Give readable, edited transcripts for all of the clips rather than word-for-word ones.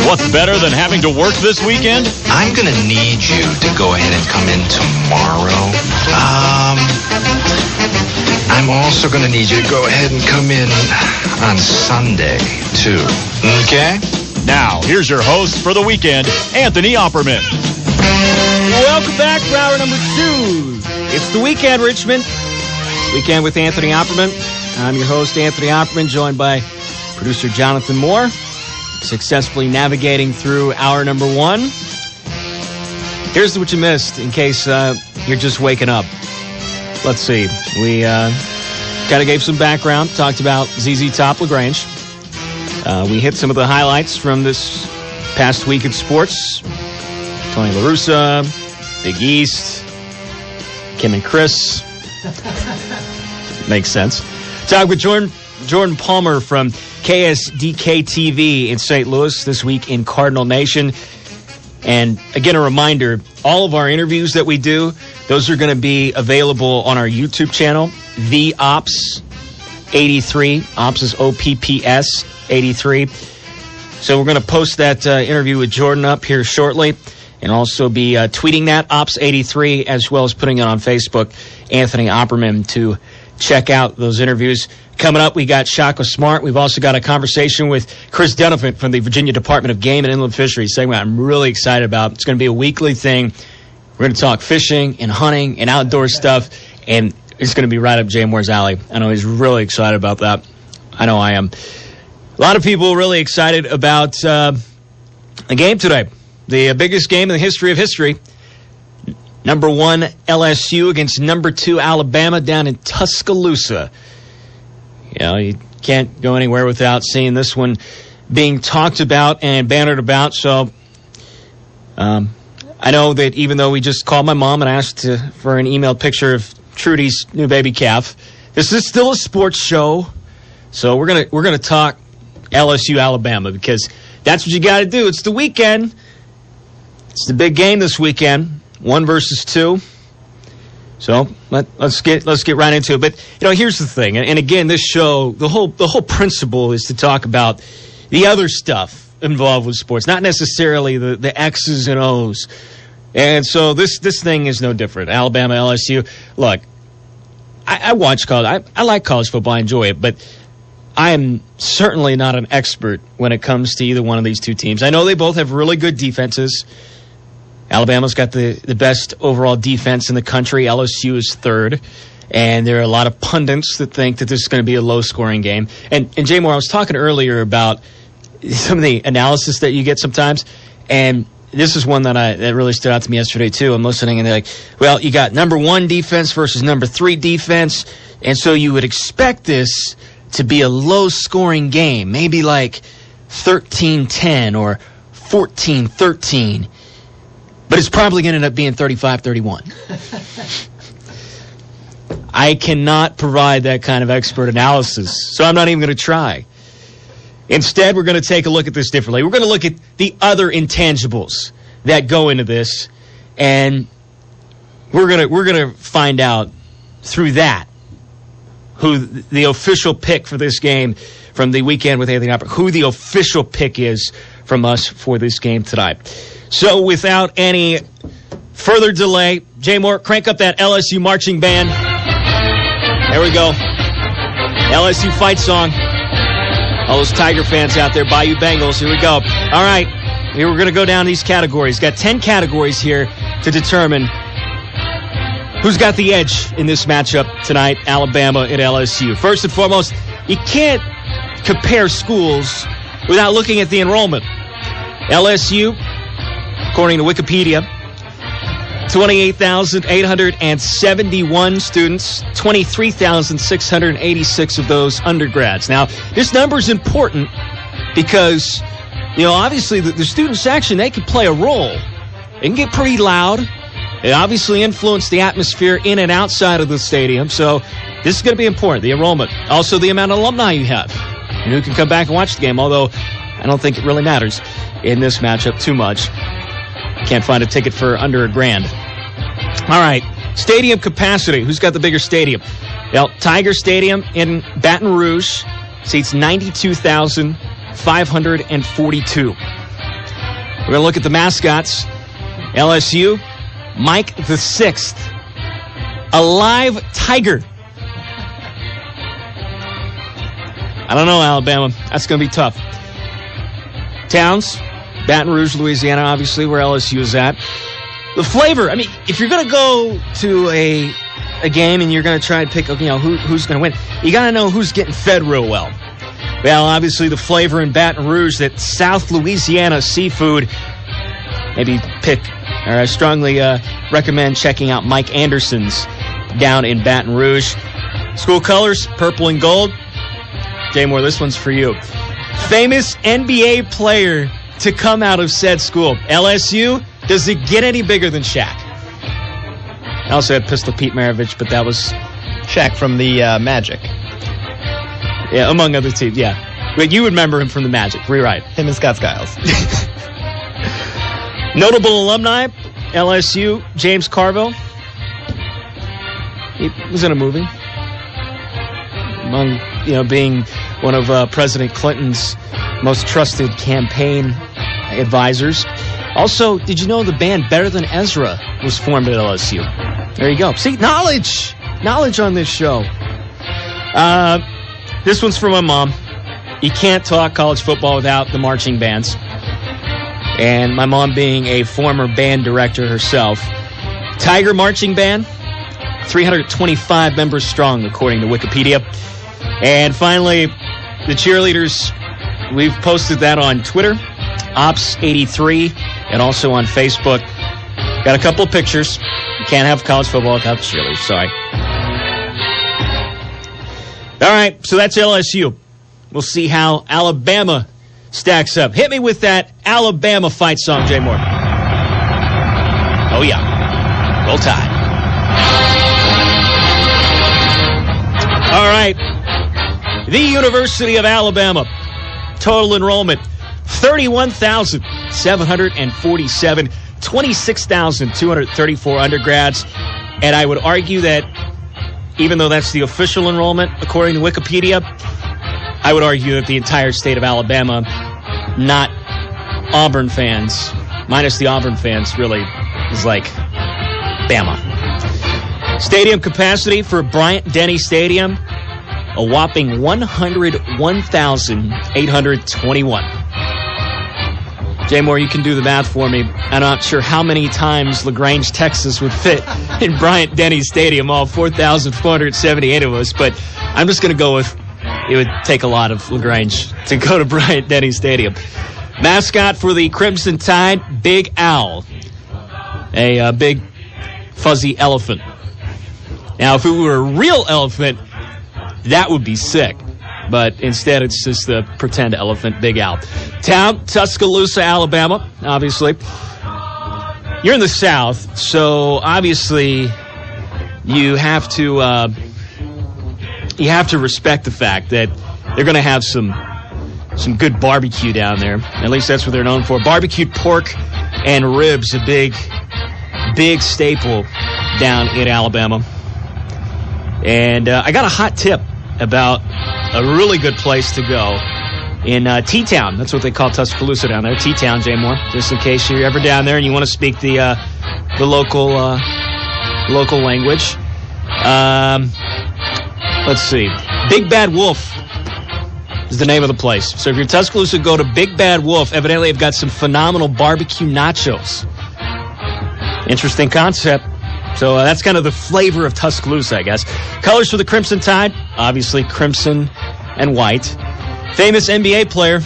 What's better than having to work this weekend? I'm going to need you to go ahead and come in tomorrow. I'm also going to need you to go ahead and come in on Sunday, too. Okay? Now, here's your host for the weekend, Anthony Oppermann. Welcome back for hour number 2. It's the weekend, Richmond. Weekend with Anthony Oppermann. I'm your host, Anthony Oppermann, joined by producer Jonathan Moore, successfully navigating through hour number 1. Here's what you missed in case you're just waking up. Let's see. We kind of gave some background, talked about ZZ Top LaGrange. We hit some of the highlights from this past week in sports. Tony La Russa, Big East, Kim and Chris. Makes sense. Talk with Jordan Palmer from KSDK-TV in St. Louis this week in Cardinal Nation. And again, a reminder, all of our interviews that we do, those are going to be available on our YouTube channel, The Ops 83. Ops is OPPS 83. So we're going to post that interview with Jordan up here shortly, and also be tweeting that, Ops 83, as well as putting it on Facebook, Anthony Oppermann, to check out those interviews. Coming up, we got Shaka Smart. We've also got a conversation with Chris Donovan from the Virginia Department of Game and Inland Fisheries segment I'm really excited about. It's going to be a weekly thing. We're going to talk fishing and hunting and outdoor stuff, and it's going to be right up Jay Moore's alley. I know he's really excited about that. I know I am. A lot of people really excited about the game today. The biggest game in the history of history. Number 1 LSU against number 2 Alabama down in Tuscaloosa. You know, you can't go anywhere without seeing this one being talked about and bannered about. So I know that even though we just called my mom and asked for an emailed picture of Trudy's new baby calf, this is still a sports show. So we're gonna talk LSU Alabama, because that's what you got to do. It's the weekend. It's the big game this weekend. 1 versus 2. So let's get right into it. But you know, here's the thing, and again, this show, the whole principle is to talk about the other stuff involved with sports, not necessarily the X's and O's. And so this thing is no different. Alabama, LSU. Look, I watch college. I like college football. I enjoy it, but I am certainly not an expert when it comes to either one of these two teams. I know they both have really good defenses. Alabama's got the best overall defense in the country. LSU is third. And there are a lot of pundits that think that this is going to be a low-scoring game. And Jay Moore, I was talking earlier about some of the analysis that you get sometimes, and this is one that really stood out to me yesterday, too. I'm listening, and they're like, well, you got number 1 defense versus number 3 defense, and so you would expect this to be a low-scoring game, maybe like 13-10 or 14-13. But it's probably going to end up being 35-31. I cannot provide that kind of expert analysis, so I'm not even going to try. Instead, we're going to take a look at this differently. We're going to look at the other intangibles that go into this, and we're going to find out through that who the official pick for this game from the weekend with Anthony Oppermann, who the official pick is from us for this game tonight. So without any further delay, Jay Moore, crank up that LSU marching band. There we go. LSU fight song. All those Tiger fans out there, Bayou Bengals, here we go. All right, here we're going to go down these categories. Got 10 categories here to determine who's got the edge in this matchup tonight, Alabama and LSU. First and foremost, you can't compare schools without looking at the enrollment. LSU, according to Wikipedia, 28,871 students, 23,686 of those undergrads. Now, this number is important because, you know, obviously the student section, they can play a role. They can get pretty loud. They obviously influence the atmosphere in and outside of the stadium. So this is going to be important, the enrollment. Also, the amount of alumni you have and who can come back and watch the game, although I don't think it really matters in this matchup too much. Can't find a ticket for under $1,000. All right, stadium capacity. Who's got the bigger stadium? Well, Tiger Stadium in Baton Rouge seats 92,542. We're going to look at the mascots. LSU, Mike the Sixth, a live tiger. I don't know, Alabama. That's going to be tough. Towns, Baton Rouge, Louisiana, obviously, where LSU is at. The flavor, I mean, if you're going to go to a game and you're going to try and pick, who's going to win, you got to know who's getting fed real well. Well, obviously, the flavor in Baton Rouge, that South Louisiana seafood. Maybe I strongly recommend checking out Mike Anderson's down in Baton Rouge. School colors, purple and gold. Jay Moore, this one's for you. Famous NBA player to come out of said school. LSU, does it get any bigger than Shaq? I also had Pistol Pete Maravich, but that was Shaq from the Magic. Yeah, among other teams, yeah. But you remember him from the Magic. Rewrite. Him and Scott Skiles. Notable alumni, LSU, James Carville. He was in a movie. Among, being one of President Clinton's most trusted campaign advisors. Also, did you know the band Better Than Ezra was formed at LSU? There you go. See, knowledge on this show. This one's for my mom. You can't talk college football without the marching bands. And my mom being a former band director herself. Tiger Marching Band, 325 members strong, according to Wikipedia. And finally, the cheerleaders, we've posted that on Twitter, Ops83, and also on Facebook. Got a couple of pictures. You can't have college football without the cheerleaders, sorry. All right, so that's LSU. We'll see how Alabama stacks up. Hit me with that Alabama fight song, Jay Moore. Oh, yeah. Roll Tide. All right. The University of Alabama. Total enrollment, 31,747. 26,234 undergrads. And I would argue that even though that's the official enrollment, according to Wikipedia, I would argue that the entire state of Alabama, not Auburn fans, minus the Auburn fans, really is like Bama. Stadium capacity for Bryant-Denny Stadium, a whopping 101,821. Jay Moore, you can do the math for me. I'm not sure how many times LaGrange, Texas would fit in Bryant-Denny Stadium, all 4,478 of us, but I'm just going to go with it would take a lot of LaGrange to go to Bryant-Denny Stadium. Mascot for the Crimson Tide, Big Owl. A big fuzzy elephant. Now, if it were a real elephant, that would be sick. But instead, it's just the pretend elephant, Big Owl. Town, Tuscaloosa, Alabama, obviously. You're in the South, so obviously you have to respect the fact that they're going to have some good barbecue down there. At least that's what they're known for. Barbecued pork and ribs, a big staple down in Alabama. And I got a hot tip about a really good place to go in T-Town. That's what they call Tuscaloosa down there. T-Town, Jay Moore. Just in case you're ever down there and you want to speak the local language. Let's see. Big Bad Wolf is the name of the place. So if you're Tuscaloosa, go to Big Bad Wolf. Evidently, they've got some phenomenal barbecue nachos. Interesting concept. So that's kind of the flavor of Tuscaloosa, I guess. Colors for the Crimson Tide, obviously crimson and white. Famous NBA player.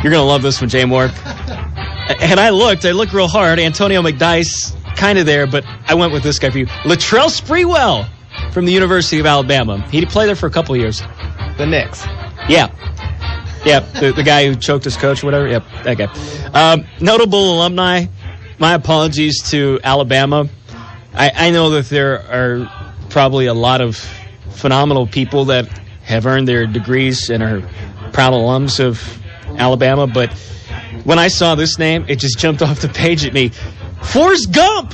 You're going to love this one, Jay Moore. And I looked real hard. Antonio McDyess, kind of there, but I went with this guy for you. Latrell Sprewell from the University of Alabama. He played there for a couple of years. The Knicks. Yeah. Yeah, the guy who choked his coach or whatever. Yep, that guy. Notable alumni. My apologies to Alabama. I know that there are probably a lot of phenomenal people that have earned their degrees and are proud alums of Alabama, but when I saw this name, it just jumped off the page at me. Forrest Gump!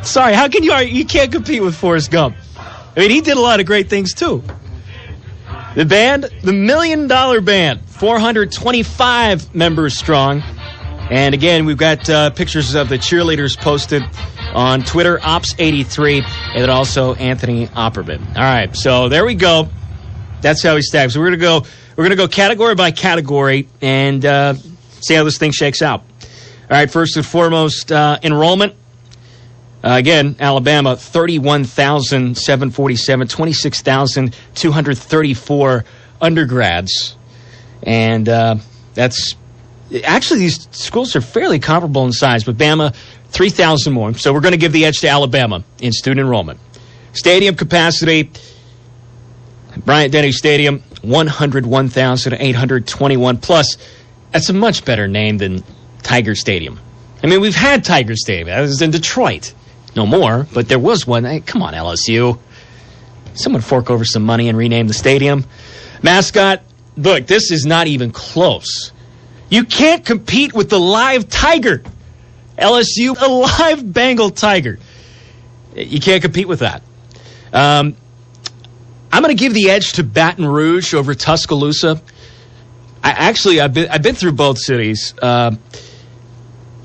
Sorry, how can you can't compete with Forrest Gump? I mean, he did a lot of great things, too. The band, the $1 Million Band, 425 members strong. And again, we've got pictures of the cheerleaders posted on Twitter, Ops83, and then also Anthony Oppermann. All right, so there we go. That's how we stack. So we're gonna go category by category and see how this thing shakes out. All right, first and foremost, enrollment. Again, Alabama, 31,747, 26,234 undergrads. And that's actually, these schools are fairly comparable in size, but Bama, 3,000 more. So we're going to give the edge to Alabama in student enrollment. Stadium capacity, Bryant-Denny Stadium, 101,821 plus. That's a much better name than Tiger Stadium. I mean, we've had Tiger Stadium. That was in Detroit. No more, but there was one. Hey, come on, LSU. Someone fork over some money and rename the stadium. Mascot, look, this is not even close. You can't compete with the live tiger. LSU, a live Bengal tiger. You can't compete with that. I'm going to give the edge to Baton Rouge over Tuscaloosa. I've been through both cities. I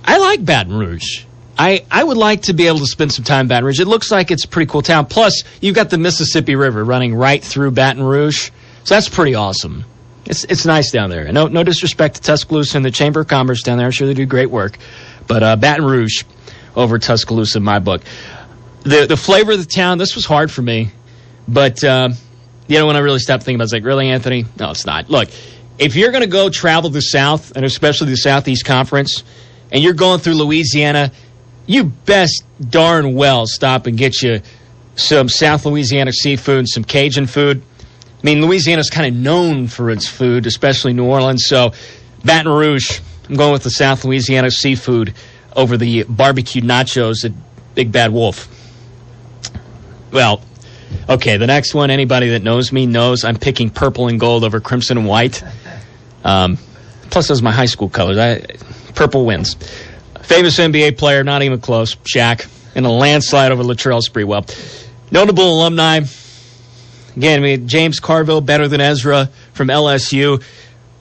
like Baton Rouge. I would like to be able to spend some time in Baton Rouge. It looks like it's a pretty cool town. Plus, you've got the Mississippi River running right through Baton Rouge. So that's pretty awesome. It's nice down there. No disrespect to Tuscaloosa and the Chamber of Commerce down there. I'm sure they do great work. But Baton Rouge over Tuscaloosa in my book. The flavor of the town, this was hard for me. But, when I really stopped thinking about it, I was like, really, Anthony? No, it's not. Look, if you're going to go travel the South, and especially the Southeast Conference, and you're going through Louisiana, you best darn well stop and get you some South Louisiana seafood and some Cajun food. I mean, Louisiana's kind of known for its food, especially New Orleans. So, Baton Rouge, I'm going with the South Louisiana seafood over the barbecued nachos at Big Bad Wolf. Well, okay, the next one, anybody that knows me knows I'm picking purple and gold over crimson and white. Plus, those are my high school colors. Purple wins. Famous NBA player, not even close, Shaq, in a landslide over Latrell Sprewell. Notable alumni, again, James Carville, better than Ezra from LSU.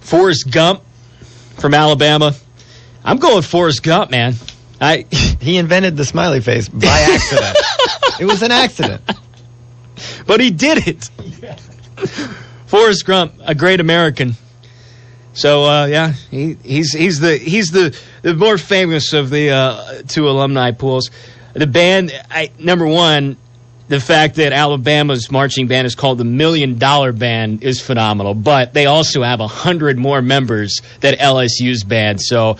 Forrest Gump from Alabama. I'm going Forrest Gump, man. He invented the smiley face by accident. It was an accident. But he did it. Forrest Gump, a great American. So he's the more famous of the two alumni pools. The band, number one, the fact that Alabama's marching band is called the $1 Million Band is phenomenal. But they also have 100 more members than LSU's band, so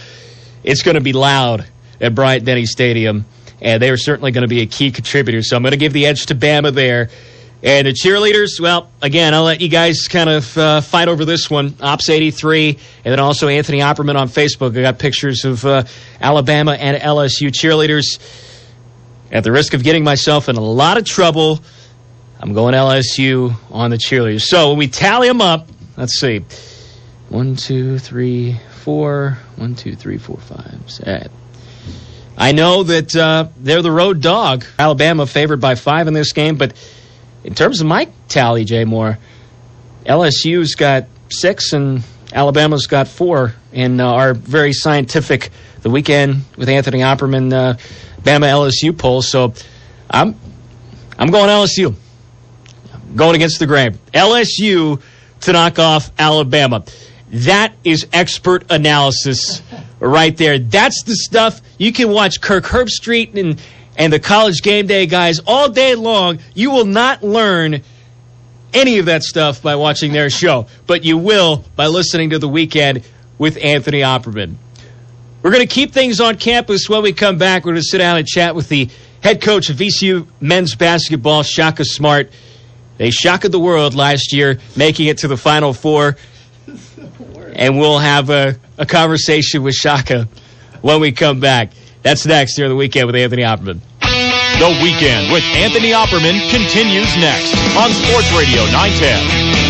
it's going to be loud at Bryant-Denny Stadium, and they are certainly going to be a key contributor. So I'm going to give the edge to Bama there. And the cheerleaders, well, again, I'll let you guys kind of fight over this one. Ops83, and then also Anthony Oppermann on Facebook. I got pictures of Alabama and LSU cheerleaders. At the risk of getting myself in a lot of trouble, I'm going LSU on the cheerleaders. So when we tally them up, let's see. 1, 2, 3, 4. 1, 2, 3, 4, 5, 6. I know that they're the road dog. Alabama favored by 5 in this game, but in terms of my tally, Jay Moore, LSU's got 6 and Alabama's got 4 in our very scientific The Weekend with Anthony Oppermann Bama LSU poll. So I'm going LSU. I'm going against the grain. LSU to knock off Alabama. That is expert analysis right there. That's the stuff you can watch Kirk Herbstreit and the College Game Day guys all day long. You will not learn any of that stuff by watching their show, but you will by listening to The Weekend with Anthony Oppermann. We're going to keep things on campus. When we come back, we're going to sit down and chat with the head coach of VCU men's basketball, Shaka Smart. They shocked the world last year, making it to the Final Four. And we'll have a conversation with Shaka when we come back. That's next here on The Weekend with Anthony Oppermann. The Weekend with Anthony Oppermann continues next on Sports Radio 910.